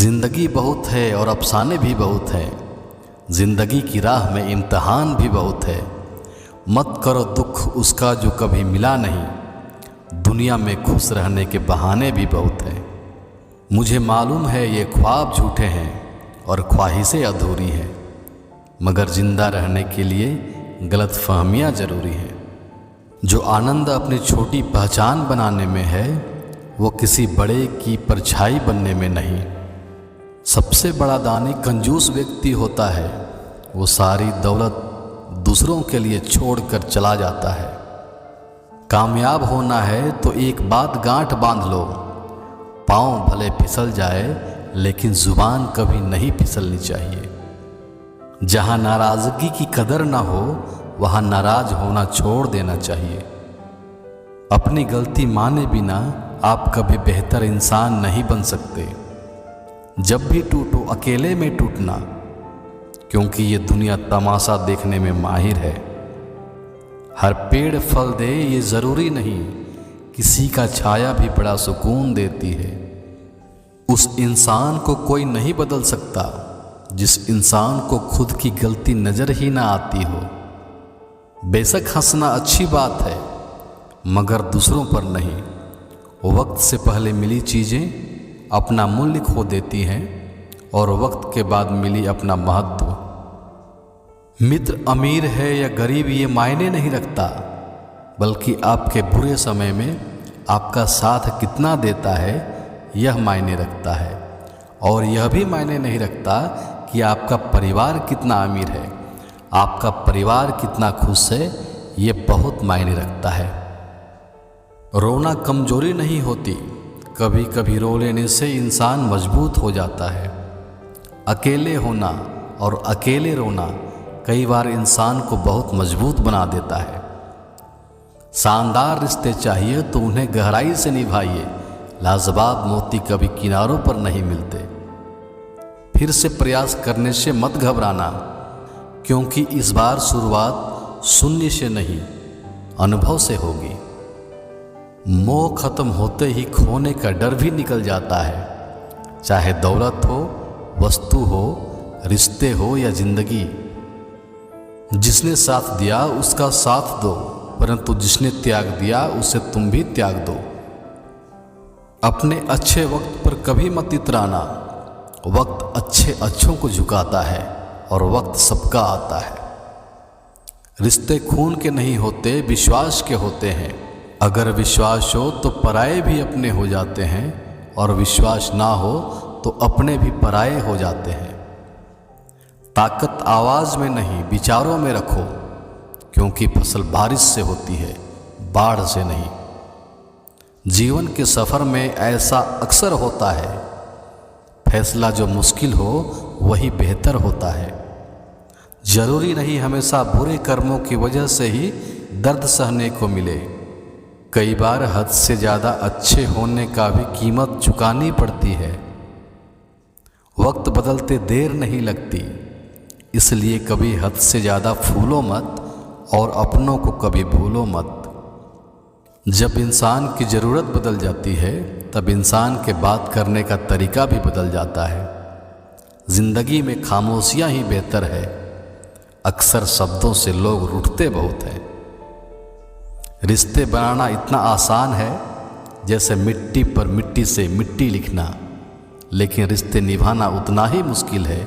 जिंदगी बहुत है और अफसाने भी बहुत हैं। जिंदगी की राह में इम्तिहान भी बहुत है। मत करो दुख उसका जो कभी मिला नहीं। दुनिया में खुश रहने के बहाने भी बहुत हैं। मुझे मालूम है ये ख्वाब झूठे हैं और ख्वाहिशें अधूरी हैं, मगर जिंदा रहने के लिए गलतफहमियाँ ज़रूरी हैं। जो आनंद अपनी छोटी पहचान बनाने में है, वो किसी बड़े की परछाई बनने में नहीं। सबसे बड़ा दानी कंजूस व्यक्ति होता है, वो सारी दौलत दूसरों के लिए छोड़कर चला जाता है। कामयाब होना है तो एक बात गांठ बांध लो, पाँव भले फिसल जाए लेकिन ज़ुबान कभी नहीं फिसलनी चाहिए। जहाँ नाराज़गी की कदर ना हो, वहाँ नाराज़ होना छोड़ देना चाहिए। अपनी गलती माने बिना आप कभी बेहतर इंसान नहीं बन सकते। जब भी टूटो अकेले में टूटना, क्योंकि ये दुनिया तमाशा देखने में माहिर है। हर पेड़ फल दे ये ज़रूरी नहीं, किसी का छाया भी बड़ा सुकून देती है। उस इंसान को कोई नहीं बदल सकता जिस इंसान को खुद की गलती नज़र ही ना आती हो। बेशक हंसना अच्छी बात है, मगर दूसरों पर नहीं। वक्त से पहले मिली चीज़ें अपना मूल्य खो देती हैं और वक्त के बाद मिली अपना महत्व। मित्र अमीर है या गरीब ये मायने नहीं रखता, बल्कि आपके बुरे समय में आपका साथ कितना देता है यह मायने रखता है। और यह भी मायने नहीं रखता कि आपका परिवार कितना अमीर है। आपका परिवार कितना खुश है ये बहुत मायने रखता है। रोना कमजोरी नहीं होती, कभी कभी रो लेने से इंसान मजबूत हो जाता है। अकेले होना और अकेले रोना कई बार इंसान को बहुत मजबूत बना देता है। शानदार रिश्ते चाहिए तो उन्हें गहराई से निभाइए। लाजवाब मोती कभी किनारों पर नहीं मिलते। फिर से प्रयास करने से मत घबराना, क्योंकि इस बार शुरुआत शून्य से नहीं अनुभव से होगी। मोह खत्म होते ही खोने का डर भी निकल जाता है, चाहे दौलत हो, वस्तु हो, रिश्ते हो या जिंदगी। जिसने साथ दिया उसका साथ दो, परंतु जिसने त्याग दिया उसे तुम भी त्याग दो। अपने अच्छे वक्त पर कभी मत इतराना। वक्त अच्छों को झुकाता है और वक्त सबका आता है। रिश्ते खून के नहीं होते, विश्वास के होते हैं। अगर विश्वास हो तो पराये भी अपने हो जाते हैं, और विश्वास ना हो तो अपने भी पराये हो जाते हैं। ताकत आवाज़ में नहीं विचारों में रखो, क्योंकि फसल बारिश से होती है, बाढ़ से नहीं। जीवन के सफ़र में ऐसा अक्सर होता है, फैसला जो मुश्किल हो वही बेहतर होता है। ज़रूरी नहीं हमेशा बुरे कर्मों की वजह से ही दर्द सहने को मिले। कई बार हद से ज़्यादा अच्छे होने का भी कीमत चुकानी पड़ती है। वक्त बदलते देर नहीं लगती, इसलिए कभी हद से ज़्यादा फूलो मत और अपनों को कभी भूलो मत। जब इंसान की ज़रूरत बदल जाती है, तब इंसान के बात करने का तरीका भी बदल जाता है। ज़िंदगी में खामोशियाँ ही बेहतर है। अक्सर शब्दों से लोग रूठते बहुत हैं। रिश्ते बनाना इतना आसान है जैसे मिट्टी पर मिट्टी से मिट्टी लिखना, लेकिन रिश्ते निभाना उतना ही मुश्किल है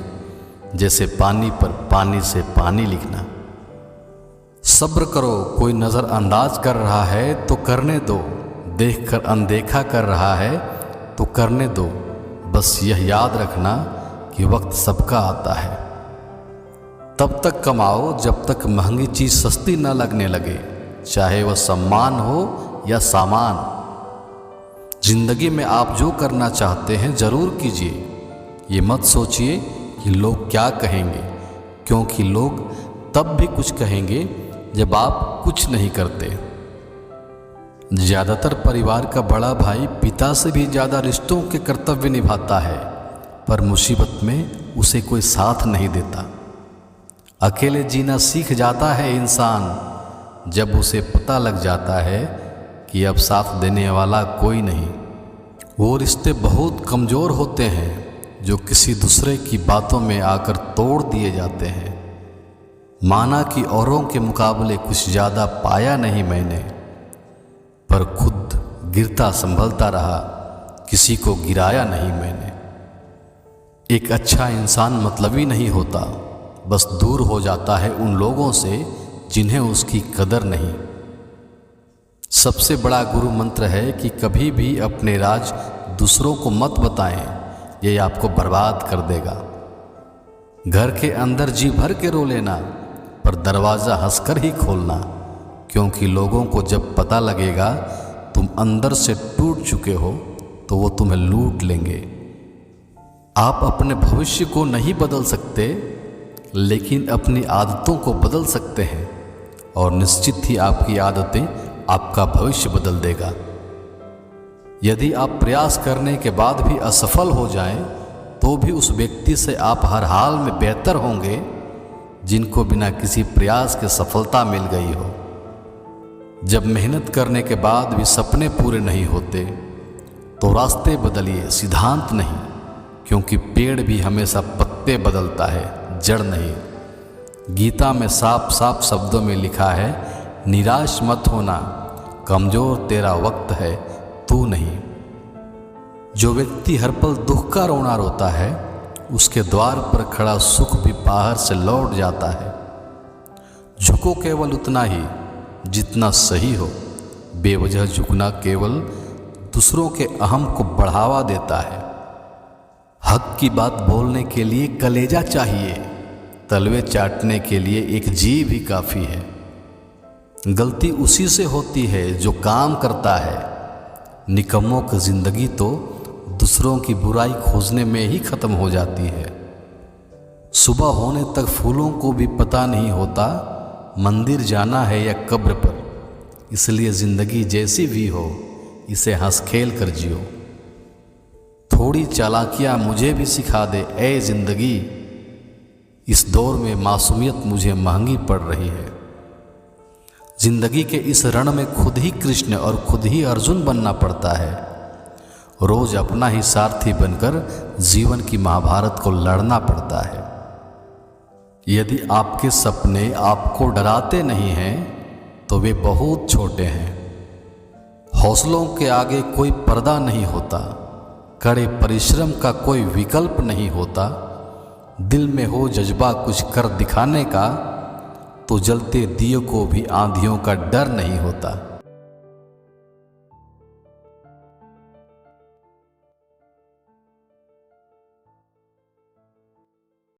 जैसे पानी पर पानी से पानी लिखना। सब्र करो, कोई नज़रअंदाज कर रहा है तो करने दो, देखकर अनदेखा कर रहा है तो करने दो। बस यह याद रखना कि वक्त सबका आता है। तब तक कमाओ जब तक महंगी चीज़ सस्ती न लगने लगे, चाहे वह सम्मान हो या सामान। जिंदगी में आप जो करना चाहते हैं ज़रूर कीजिए। ये मत सोचिए कि लोग क्या कहेंगे, क्योंकि लोग तब भी कुछ कहेंगे जब आप कुछ नहीं करते। ज़्यादातर परिवार का बड़ा भाई पिता से भी ज़्यादा रिश्तों के कर्तव्य निभाता है, पर मुसीबत में उसे कोई साथ नहीं देता। अकेले जीना सीख जाता है इंसान जब उसे पता लग जाता है कि अब साथ देने वाला कोई नहीं। वो रिश्ते बहुत कमज़ोर होते हैं जो किसी दूसरे की बातों में आकर तोड़ दिए जाते हैं। माना कि औरों के मुकाबले कुछ ज़्यादा पाया नहीं मैंने, पर खुद गिरता संभलता रहा, किसी को गिराया नहीं मैंने। एक अच्छा इंसान मतलबी नहीं होता, बस दूर हो जाता है उन लोगों से जिन्हें उसकी कदर नहीं। सबसे बड़ा गुरु मंत्र है कि कभी भी अपने राज दूसरों को मत बताएं, ये आपको बर्बाद कर देगा। घर के अंदर जी भर के रो लेना, पर दरवाज़ा हंसकर ही खोलना, क्योंकि लोगों को जब पता लगेगा तुम अंदर से टूट चुके हो तो वो तुम्हें लूट लेंगे। आप अपने भविष्य को नहीं बदल सकते, लेकिन अपनी आदतों को बदल सकते हैं, और निश्चित ही आपकी आदतें आपका भविष्य बदल देगा। यदि आप प्रयास करने के बाद भी असफल हो जाएं, तो भी उस व्यक्ति से आप हर हाल में बेहतर होंगे जिनको बिना किसी प्रयास के सफलता मिल गई हो। जब मेहनत करने के बाद भी सपने पूरे नहीं होते, तो रास्ते बदलिए, सिद्धांत नहीं, क्योंकि पेड़ भी हमेशा पत्ते बदलता है, जड़ नहीं। गीता में साफ साफ शब्दों में लिखा है, निराश मत होना, कमज़ोर तेरा वक्त है, तू नहीं। जो व्यक्ति हर पल दुख का रोना रोता है, उसके द्वार पर खड़ा सुख भी बाहर से लौट जाता है। झुको केवल उतना ही जितना सही हो, बेवजह झुकना केवल दूसरों के अहम को बढ़ावा देता है। हक की बात बोलने के लिए कलेजा चाहिए, तलवे चाटने के लिए एक जीभ ही काफ़ी है। गलती उसी से होती है जो काम करता है, निकम्मों की जिंदगी तो दूसरों की बुराई खोजने में ही ख़त्म हो जाती है। सुबह होने तक फूलों को भी पता नहीं होता मंदिर जाना है या कब्र पर, इसलिए ज़िंदगी जैसी भी हो इसे हंस खेल कर जियो। थोड़ी चालाकियाँ मुझे भी सिखा दे ऐ ज़िंदगी, इस दौर में मासूमियत मुझे महंगी पड़ रही है। ज़िंदगी के इस रण में खुद ही कृष्ण और खुद ही अर्जुन बनना पड़ता है। रोज़ अपना ही सारथी बनकर जीवन की महाभारत को लड़ना पड़ता है। यदि आपके सपने आपको डराते नहीं हैं, तो वे बहुत छोटे हैं। हौसलों के आगे कोई पर्दा नहीं होता, कड़े परिश्रम का कोई विकल्प नहीं होता। दिल में हो जज्बा कुछ कर दिखाने का, तो जलते दिए को भी आंधियों का डर नहीं होता।